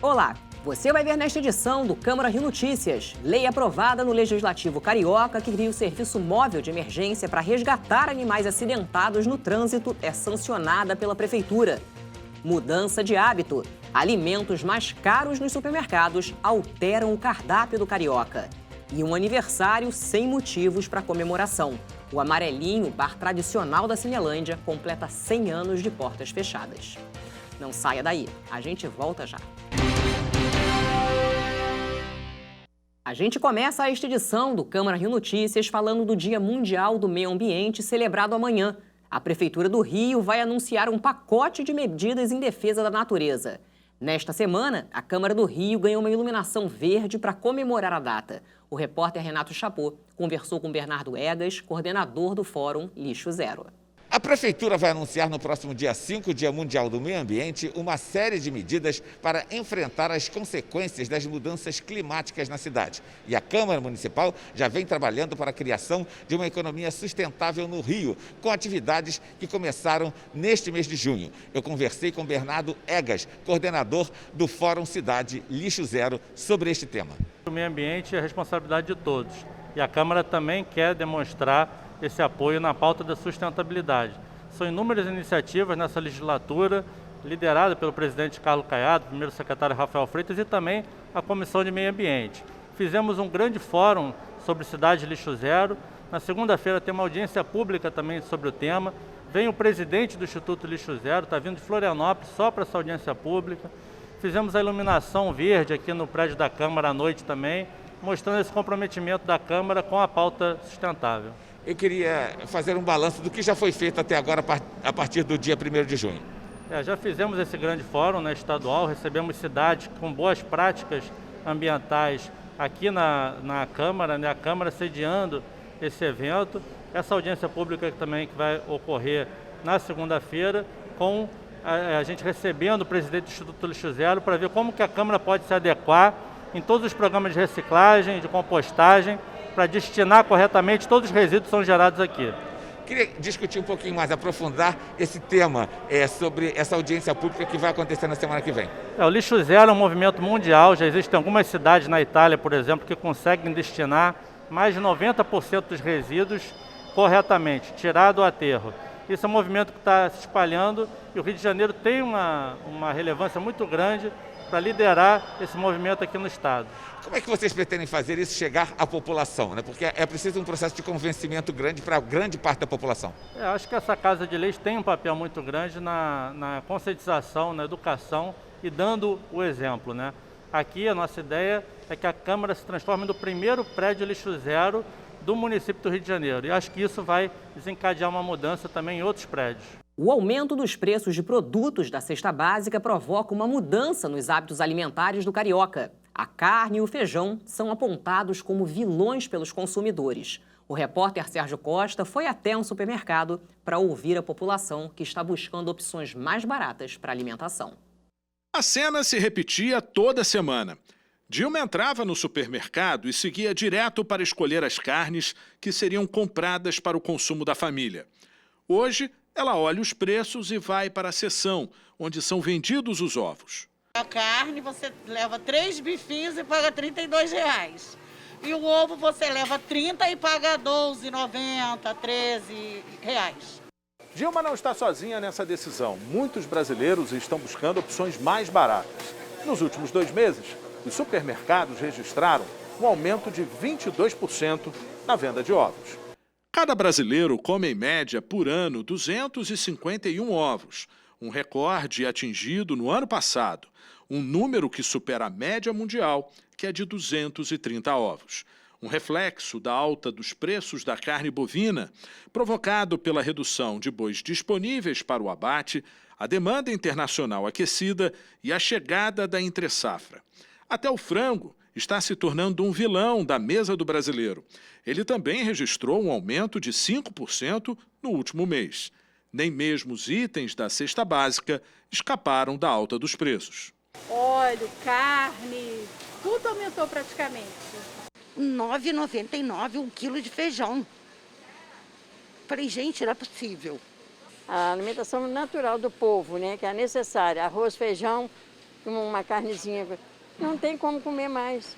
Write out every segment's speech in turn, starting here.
Olá, você vai ver nesta edição do Câmara Rio Notícias. Lei aprovada no Legislativo Carioca que cria o Serviço Móvel de Emergência para resgatar animais acidentados no trânsito é sancionada pela Prefeitura. Mudança de hábito. Alimentos mais caros nos supermercados alteram o cardápio do Carioca. E um aniversário sem motivos para comemoração. O Amarelinho, bar tradicional da Cinelândia, completa 100 anos de portas fechadas. Não saia daí, a gente volta já. A gente começa esta edição do Câmara Rio Notícias falando do Dia Mundial do Meio Ambiente, celebrado amanhã. A Prefeitura do Rio vai anunciar um pacote de medidas em defesa da natureza. Nesta semana, a Câmara do Rio ganhou uma iluminação verde para comemorar a data. O repórter Renato Chapot conversou com Bernardo Egas, coordenador do Fórum Lixo Zero. A Prefeitura vai anunciar no próximo dia 5, Dia Mundial do Meio Ambiente, uma série de medidas para enfrentar as consequências das mudanças climáticas na cidade. E a Câmara Municipal já vem trabalhando para a criação de uma economia sustentável no Rio, com atividades que começaram neste mês de junho. Eu conversei com Bernardo Egas, coordenador do Fórum Cidade Lixo Zero, sobre este tema. O meio ambiente é a responsabilidade de todos e a Câmara também quer demonstrar esse apoio na pauta da sustentabilidade. São inúmeras iniciativas nessa legislatura, liderada pelo presidente Carlos Caiado, primeiro secretário Rafael Freitas e também a Comissão de Meio Ambiente. Fizemos um grande fórum sobre Cidade Lixo Zero. Na segunda-feira tem uma audiência pública também sobre o tema. Vem o presidente do Instituto Lixo Zero, está vindo de Florianópolis só para essa audiência pública. Fizemos a iluminação verde aqui no prédio da Câmara à noite também, mostrando esse comprometimento da Câmara com a pauta sustentável. Eu queria fazer um balanço do que já foi feito até agora, a partir do dia 1º de junho. Já fizemos esse grande fórum estadual, recebemos cidades com boas práticas ambientais aqui na Câmara, a Câmara sediando esse evento. Essa audiência pública também que vai ocorrer na segunda-feira, com a gente recebendo o presidente do Instituto Lixo Zero para ver como que a Câmara pode se adequar em todos os programas de reciclagem, de compostagem, para destinar corretamente todos os resíduos que são gerados aqui. Queria discutir um pouquinho mais, aprofundar esse tema sobre essa audiência pública que vai acontecer na semana que vem. O Lixo Zero é um movimento mundial, já existem algumas cidades na Itália, por exemplo, que conseguem destinar mais de 90% dos resíduos corretamente, tirado o aterro. Isso é um movimento que está se espalhando e o Rio de Janeiro tem uma relevância muito grande para liderar esse movimento aqui no estado. Como é que vocês pretendem fazer isso chegar à população, né? Porque é preciso um processo de convencimento grande para grande parte da população. Acho que essa Casa de Leis tem um papel muito grande na conscientização, na educação e dando o exemplo, né? Aqui a nossa ideia é que a Câmara se transforme no primeiro prédio lixo zero do município do Rio de Janeiro. E acho que isso vai desencadear uma mudança também em outros prédios. O aumento dos preços de produtos da cesta básica provoca uma mudança nos hábitos alimentares do carioca. A carne e o feijão são apontados como vilões pelos consumidores. O repórter Sérgio Costa foi até um supermercado para ouvir a população que está buscando opções mais baratas para alimentação. A cena se repetia toda semana. Dilma entrava no supermercado e seguia direto para escolher as carnes que seriam compradas para o consumo da família. Hoje, ela olha os preços e vai para a seção, onde são vendidos os ovos. A carne você leva 3 bifinhos e paga R$32. E o ovo você leva 30 e paga R$12,90, R$13. Dilma não está sozinha nessa decisão. Muitos brasileiros estão buscando opções mais baratas. Nos últimos 2 meses, os supermercados registraram um aumento de 22% na venda de ovos. Cada brasileiro come, em média, por ano, 251 ovos, um recorde atingido no ano passado, um número que supera a média mundial, que é de 230 ovos. Um reflexo da alta dos preços da carne bovina, provocado pela redução de bois disponíveis para o abate, a demanda internacional aquecida e a chegada da entre-safra. Até o frango está se tornando um vilão da mesa do brasileiro. Ele também registrou um aumento de 5% no último mês. Nem mesmo os itens da cesta básica escaparam da alta dos preços. Óleo, carne, tudo aumentou praticamente. R$ 9,99 um quilo de feijão. Falei, gente, não é possível. A alimentação natural do povo, né, que é necessária, arroz, feijão, uma carnezinha. Não tem como comer mais.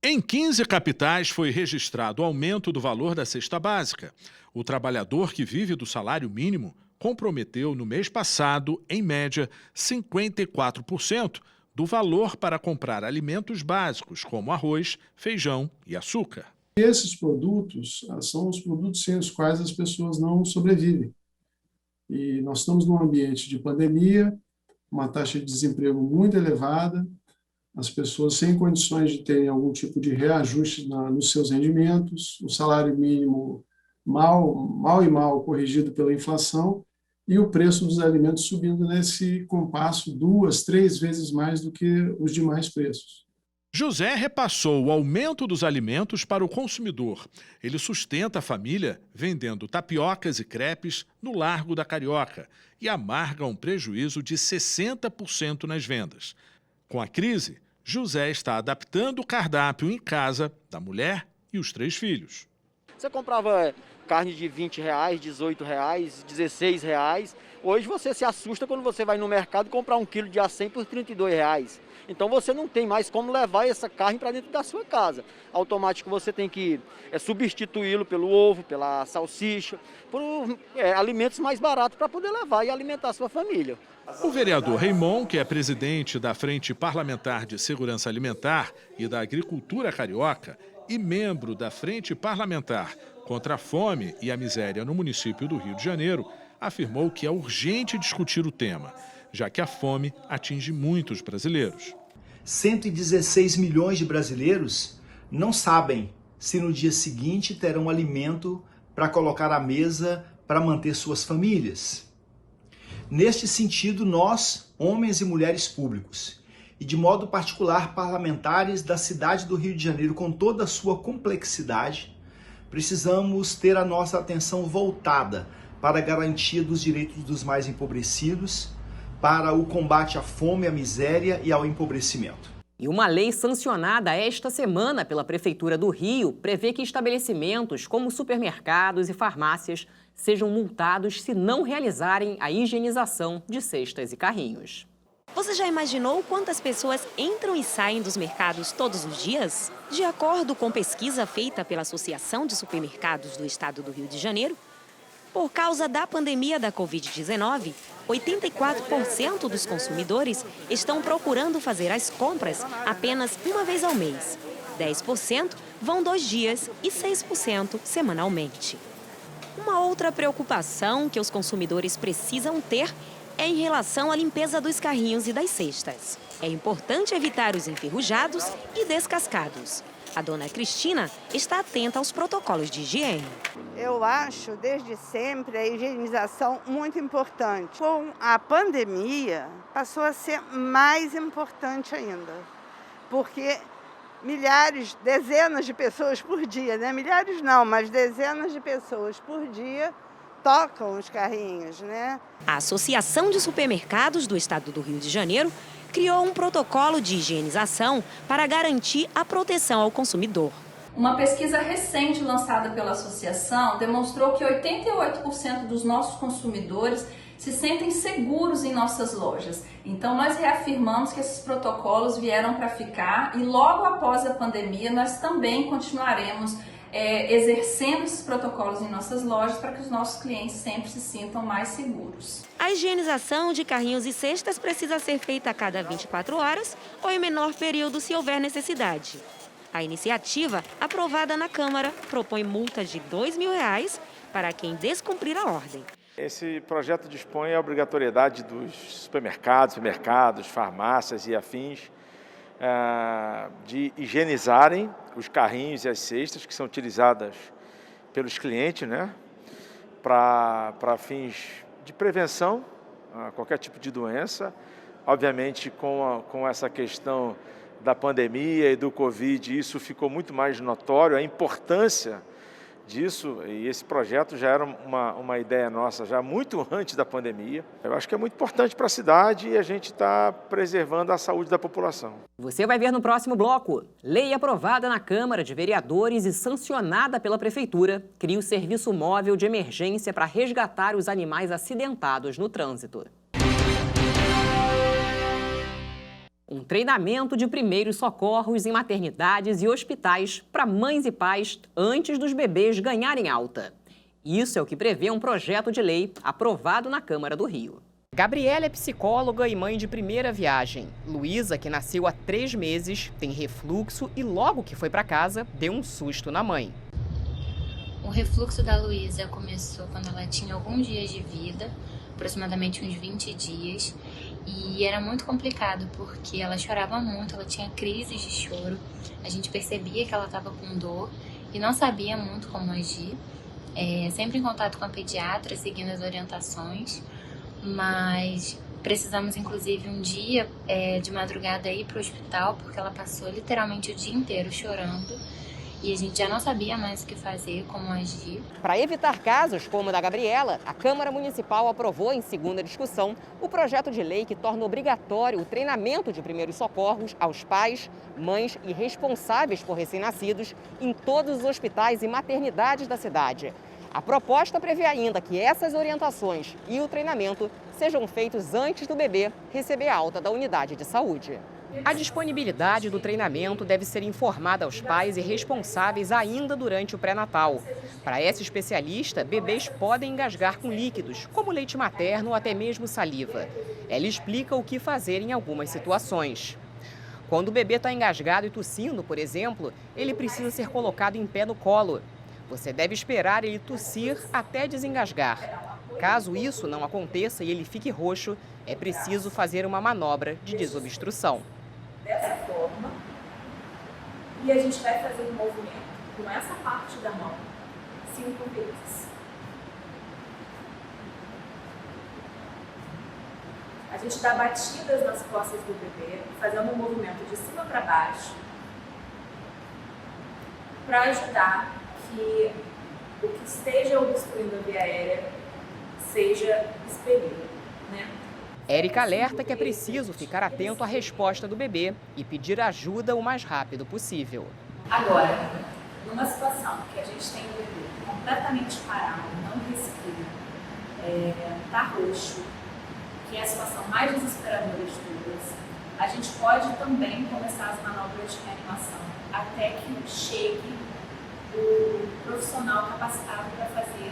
Em 15 capitais foi registrado o aumento do valor da cesta básica. O trabalhador que vive do salário mínimo comprometeu no mês passado, em média, 54% do valor para comprar alimentos básicos, como arroz, feijão e açúcar. Esses produtos são os produtos sem os quais as pessoas não sobrevivem. E nós estamos num ambiente de pandemia, uma taxa de desemprego muito elevada, as pessoas sem condições de terem algum tipo de reajuste nos seus rendimentos, o salário mínimo mal corrigido pela inflação e o preço dos alimentos subindo nesse compasso 2, 3 vezes mais do que os demais preços. José repassou o aumento dos alimentos para o consumidor. Ele sustenta a família vendendo tapiocas e crepes no Largo da Carioca e amarga um prejuízo de 60% nas vendas. Com a crise, José está adaptando o cardápio em casa da mulher e os 3 filhos. Você comprava carne de R$20, R$18, R$16. Hoje você se assusta quando você vai no mercado comprar 1 quilo de A100 por R$32. Então você não tem mais como levar essa carne para dentro da sua casa. Automático você tem que substituí-lo pelo ovo, pela salsicha, por alimentos mais baratos para poder levar e alimentar a sua família. O vereador Raimon, que é presidente da Frente Parlamentar de Segurança Alimentar e da Agricultura Carioca e membro da Frente Parlamentar contra a Fome e a Miséria no município do Rio de Janeiro, afirmou que é urgente discutir o tema, já que a fome atinge muitos brasileiros. 116 milhões de brasileiros não sabem se no dia seguinte terão alimento para colocar à mesa para manter suas famílias. Neste sentido, nós, homens e mulheres públicos, e de modo particular parlamentares da cidade do Rio de Janeiro com toda a sua complexidade, precisamos ter a nossa atenção voltada para a garantia dos direitos dos mais empobrecidos, para o combate à fome, à miséria e ao empobrecimento. E uma lei sancionada esta semana pela Prefeitura do Rio prevê que estabelecimentos como supermercados e farmácias sejam multados se não realizarem a higienização de cestas e carrinhos. Você já imaginou quantas pessoas entram e saem dos mercados todos os dias? De acordo com pesquisa feita pela Associação de Supermercados do Estado do Rio de Janeiro, por causa da pandemia da Covid-19, 84% dos consumidores estão procurando fazer as compras apenas uma vez ao mês. 10% vão 2 dias e 6% semanalmente. Uma outra preocupação que os consumidores precisam ter é em relação à limpeza dos carrinhos e das cestas. É importante evitar os enferrujados e descascados. A dona Cristina está atenta aos protocolos de higiene. Eu acho, desde sempre, a higienização muito importante. Com a pandemia, passou a ser mais importante ainda, porque dezenas de pessoas por dia, né? Milhares não, mas dezenas de pessoas por dia tocam os carrinhos, né? A Associação de Supermercados do Estado do Rio de Janeiro criou um protocolo de higienização para garantir a proteção ao consumidor. Uma pesquisa recente lançada pela associação demonstrou que 88% dos nossos consumidores se sentem seguros em nossas lojas. Então nós reafirmamos que esses protocolos vieram para ficar e logo após a pandemia nós também continuaremos exercendo esses protocolos em nossas lojas para que os nossos clientes sempre se sintam mais seguros. A higienização de carrinhos e cestas precisa ser feita a cada 24 horas ou em menor período se houver necessidade. A iniciativa, aprovada na Câmara, propõe multa de R$2.000 para quem descumprir a ordem. Esse projeto dispõe a obrigatoriedade dos supermercados, farmácias e afins de higienizarem os carrinhos e as cestas que são utilizadas pelos clientes, né, para fins de prevenção a qualquer tipo de doença. Obviamente, com essa questão da pandemia e do Covid, isso ficou muito mais notório, a importância disso, e esse projeto já era uma ideia nossa já muito antes da pandemia. Eu acho que é muito importante para a cidade e a gente está preservando a saúde da população. Você vai ver no próximo bloco. Lei aprovada na Câmara de Vereadores e sancionada pela Prefeitura cria o serviço móvel de emergência para resgatar os animais acidentados no trânsito. treinamento de primeiros socorros em maternidades e hospitais para mães e pais antes dos bebês ganharem alta. Isso é o que prevê um projeto de lei aprovado na Câmara do Rio. Gabriela é psicóloga e mãe de primeira viagem. Luísa, que nasceu há 3 meses, tem refluxo e logo que foi para casa, deu um susto na mãe. O refluxo da Luísa começou quando ela tinha alguns dias de vida, aproximadamente uns 20 dias, e era muito complicado porque ela chorava muito, ela tinha crises de choro, a gente percebia que ela estava com dor e não sabia muito como agir, sempre em contato com a pediatra, seguindo as orientações, mas precisamos inclusive um dia de madrugada ir para o hospital porque ela passou literalmente o dia inteiro chorando. E a gente já não sabia mais o que fazer, como agir. Para evitar casos como o da Gabriela, a Câmara Municipal aprovou em segunda discussão o projeto de lei que torna obrigatório o treinamento de primeiros socorros aos pais, mães e responsáveis por recém-nascidos em todos os hospitais e maternidades da cidade. A proposta prevê ainda que essas orientações e o treinamento sejam feitos antes do bebê receber alta da unidade de saúde. A disponibilidade do treinamento deve ser informada aos pais e responsáveis ainda durante o pré-natal. Para essa especialista, bebês podem engasgar com líquidos, como leite materno ou até mesmo saliva. Ela explica o que fazer em algumas situações. Quando o bebê está engasgado e tossindo, por exemplo, ele precisa ser colocado em pé no colo. Você deve esperar ele tossir até desengasgar. Caso isso não aconteça e ele fique roxo, é preciso fazer uma manobra de desobstrução. Dessa forma, e a gente vai fazer um movimento com essa parte da mão 5 vezes. A gente dá batidas nas costas do bebê, fazendo um movimento de cima para baixo, para ajudar que o que esteja obstruindo a via aérea seja expelido, né? Érica alerta que é preciso ficar atento à resposta do bebê e pedir ajuda o mais rápido possível. Agora, numa situação que a gente tem o bebê completamente parado, não respira, tá roxo, que é a situação mais desesperadora de todas, a gente pode também começar as manobras de reanimação até que chegue o profissional capacitado para fazer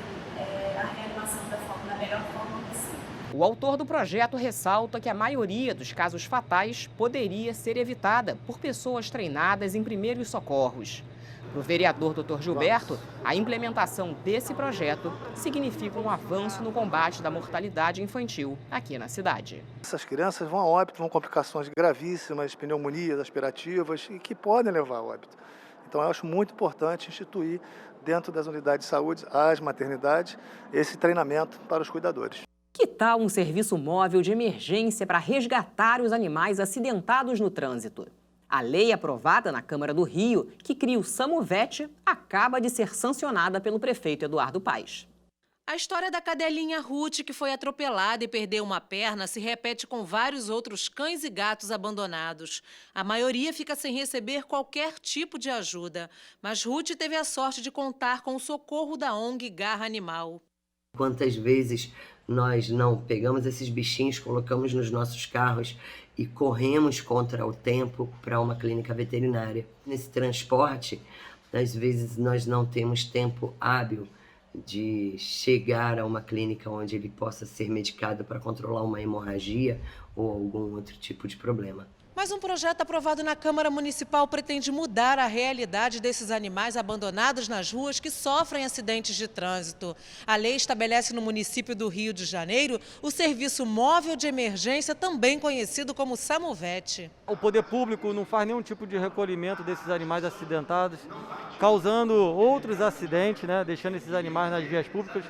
a reanimação da melhor forma possível. O autor do projeto ressalta que a maioria dos casos fatais poderia ser evitada por pessoas treinadas em primeiros socorros. Para o vereador Dr. Gilberto, a implementação desse projeto significa um avanço no combate da mortalidade infantil aqui na cidade. Essas crianças vão a óbito, vão complicações gravíssimas, pneumonias aspirativas e que podem levar a óbito. Então eu acho muito importante instituir dentro das unidades de saúde, as maternidades, esse treinamento para os cuidadores. Que tal um serviço móvel de emergência para resgatar os animais acidentados no trânsito? A lei aprovada na Câmara do Rio, que cria o SAMUVET, acaba de ser sancionada pelo prefeito Eduardo Paes. A história da cadelinha Ruth, que foi atropelada e perdeu uma perna, se repete com vários outros cães e gatos abandonados. A maioria fica sem receber qualquer tipo de ajuda. Mas Ruth teve a sorte de contar com o socorro da ONG Garra Animal. Quantas vezes nós não pegamos esses bichinhos, colocamos nos nossos carros e corremos contra o tempo para uma clínica veterinária. Nesse transporte, às vezes nós não temos tempo hábil de chegar a uma clínica onde ele possa ser medicado para controlar uma hemorragia ou algum outro tipo de problema. Mas um projeto aprovado na Câmara Municipal pretende mudar a realidade desses animais abandonados nas ruas que sofrem acidentes de trânsito. A lei estabelece no município do Rio de Janeiro o Serviço Móvel de Emergência, também conhecido como SAMUVET. O poder público não faz nenhum tipo de recolhimento desses animais acidentados, causando outros acidentes, né? Deixando esses animais nas vias públicas,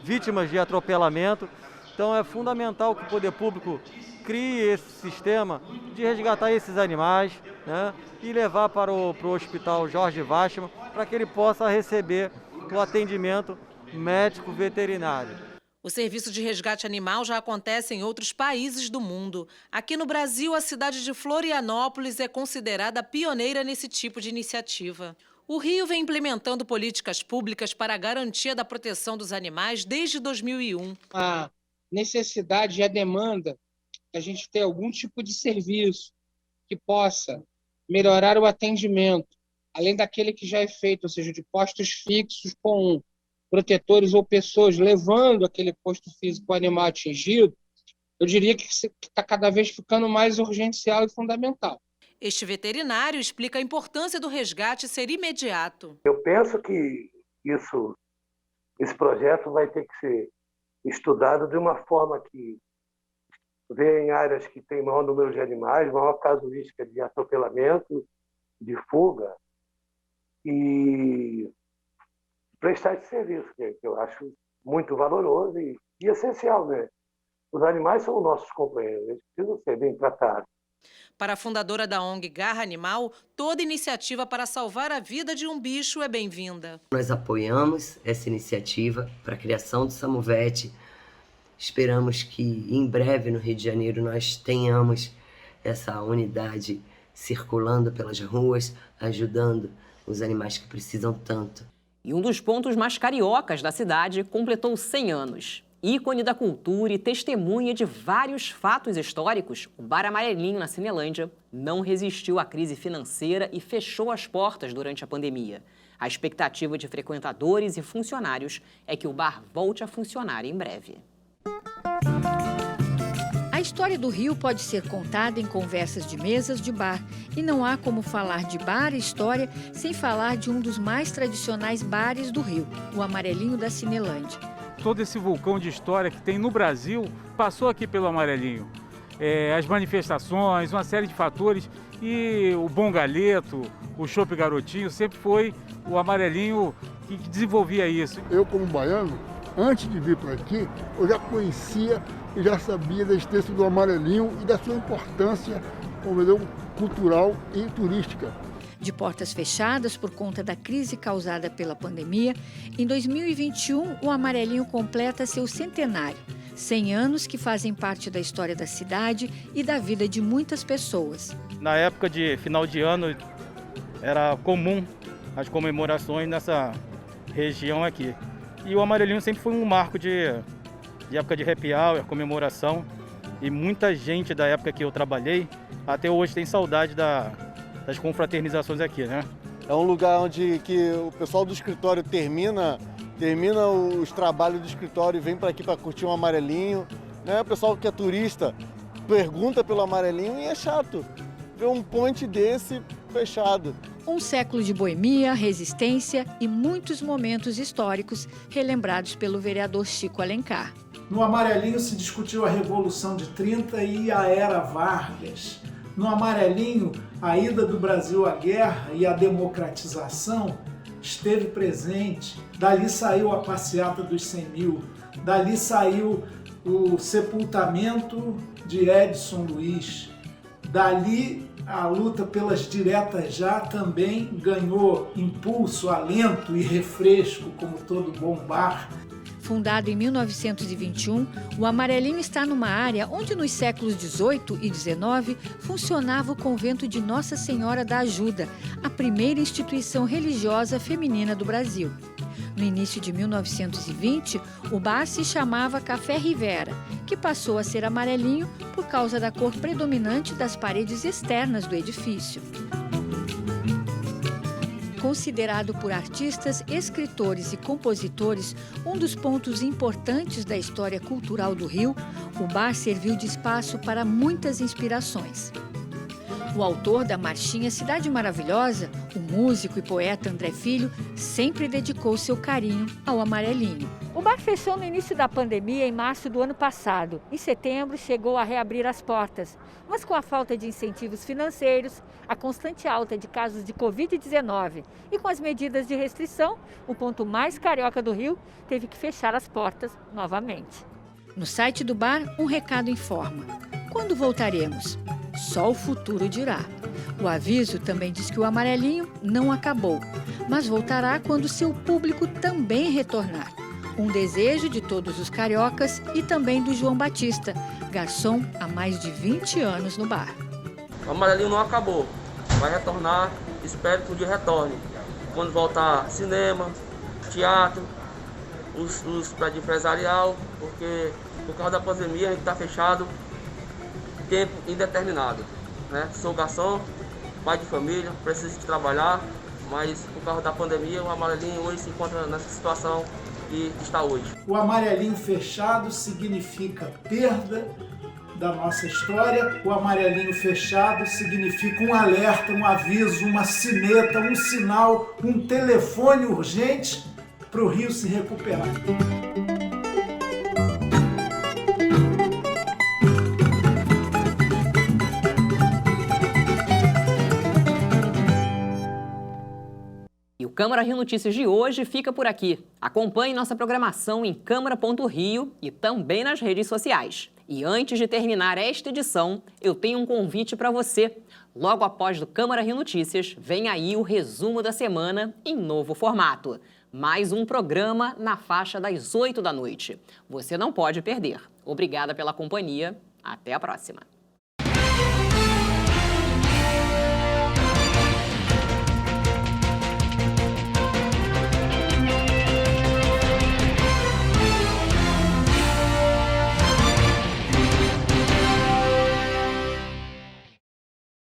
vítimas de atropelamento. Então é fundamental que o poder público crie esse sistema de resgatar esses animais, né, e levar para o Hospital Jorge Washman para que ele possa receber o atendimento médico veterinário. O serviço de resgate animal já acontece em outros países do mundo. Aqui no Brasil, a cidade de Florianópolis é considerada pioneira nesse tipo de iniciativa. O Rio vem implementando políticas públicas para a garantia da proteção dos animais desde 2001. A necessidade e a demanda a gente ter algum tipo de serviço que possa melhorar o atendimento, além daquele que já é feito, ou seja, de postos fixos com protetores ou pessoas levando aquele posto físico ao animal atingido, eu diria que está cada vez ficando mais urgencial e fundamental. Este veterinário explica a importância do resgate ser imediato. Eu penso que esse projeto vai ter que ser estudado de uma forma que vê em áreas que tem maior número de animais, maior casuística de atropelamento, de fuga, e prestar esse serviço, que eu acho muito valoroso e essencial, né? Os animais são nossos companheiros, eles precisam ser bem tratados. Para a fundadora da ONG Garra Animal, toda iniciativa para salvar a vida de um bicho é bem-vinda. Nós apoiamos essa iniciativa para a criação do Samuvete. Esperamos que em breve no Rio de Janeiro nós tenhamos essa unidade circulando pelas ruas, ajudando os animais que precisam tanto. E um dos pontos mais cariocas da cidade completou 100 anos. Ícone da cultura e testemunha de vários fatos históricos, o Bar Amarelinho, na Cinelândia, não resistiu à crise financeira e fechou as portas durante a pandemia. A expectativa de frequentadores e funcionários é que o bar volte a funcionar em breve. A história do Rio pode ser contada em conversas de mesas de bar. E não há como falar de bar e história sem falar de um dos mais tradicionais bares do Rio, o Amarelinho da Cinelândia. Todo esse vulcão de história que tem no Brasil passou aqui pelo Amarelinho. As manifestações, uma série de fatores, e o Bom Galeto, o Chopp Garotinho, sempre foi o Amarelinho que desenvolvia isso. Eu, como baiano, antes de vir para aqui, eu já conhecia e já sabia da existência do Amarelinho e da sua importância como cultural e turística. De portas fechadas por conta da crise causada pela pandemia, em 2021 o Amarelinho completa seu centenário. 100 anos que fazem parte da história da cidade e da vida de muitas pessoas. Na época de final de ano, era comum as comemorações nessa região aqui. E o Amarelinho sempre foi um marco de época de happy hour, comemoração. E muita gente da época que eu trabalhei, até hoje tem saudade das confraternizações aqui, né? É um lugar onde que o pessoal do escritório termina os trabalhos do escritório e vem para aqui para curtir um Amarelinho, né? O pessoal que é turista pergunta pelo Amarelinho e é chato ver um ponte desse fechado. Um século de boemia, resistência e muitos momentos históricos relembrados pelo vereador Chico Alencar. No Amarelinho se discutiu a Revolução de 30 e a Era Vargas. No Amarelinho, a ida do Brasil à guerra e a democratização esteve presente. Dali saiu a passeata dos 100 mil, dali saiu o sepultamento de Edson Luiz. Dali a luta pelas diretas já também ganhou impulso, alento e refresco, como todo bom bar. Fundado em 1921, o Amarelinho está numa área onde nos séculos XVIII e XIX funcionava o convento de Nossa Senhora da Ajuda, a primeira instituição religiosa feminina do Brasil. No início de 1920, o bar se chamava Café Rivera, que passou a ser Amarelinho por causa da cor predominante das paredes externas do edifício. Considerado por artistas, escritores e compositores um dos pontos importantes da história cultural do Rio, o bar serviu de espaço para muitas inspirações. O autor da marchinha Cidade Maravilhosa, o músico e poeta André Filho, sempre dedicou seu carinho ao Amarelinho. O bar fechou no início da pandemia, em março do ano passado. Em setembro, chegou a reabrir as portas. Mas com a falta de incentivos financeiros, a constante alta de casos de Covid-19 e com as medidas de restrição, o ponto mais carioca do Rio teve que fechar as portas novamente. No site do bar, um recado informa: quando voltaremos? Só o futuro dirá. O aviso também diz que o Amarelinho não acabou, mas voltará quando seu público também retornar. Um desejo de todos os cariocas e também do João Batista, garçom há mais de 20 anos no bar. O Amarelinho não acabou, vai retornar, espero que um dia retorne. Quando voltar cinema, teatro, os prédios empresarial, porque por causa da pandemia a gente está fechado tempo indeterminado, né? Sou garçom, pai de família, preciso de trabalhar, mas por causa da pandemia o Amarelinho hoje se encontra nessa situação que está hoje. O amarelinho fechado significa perda da nossa história. O amarelinho fechado significa um alerta, um aviso, uma sineta, um sinal, um telefone urgente para o Rio se recuperar. E o Câmara Rio Notícias de hoje fica por aqui. Acompanhe nossa programação em câmara.rio e também nas redes sociais. E antes de terminar esta edição, eu tenho um convite para você. Logo após do Câmara Rio Notícias, vem aí o resumo da semana em novo formato. Mais um programa na faixa das 8 da noite. Você não pode perder. Obrigada pela companhia. Até a próxima.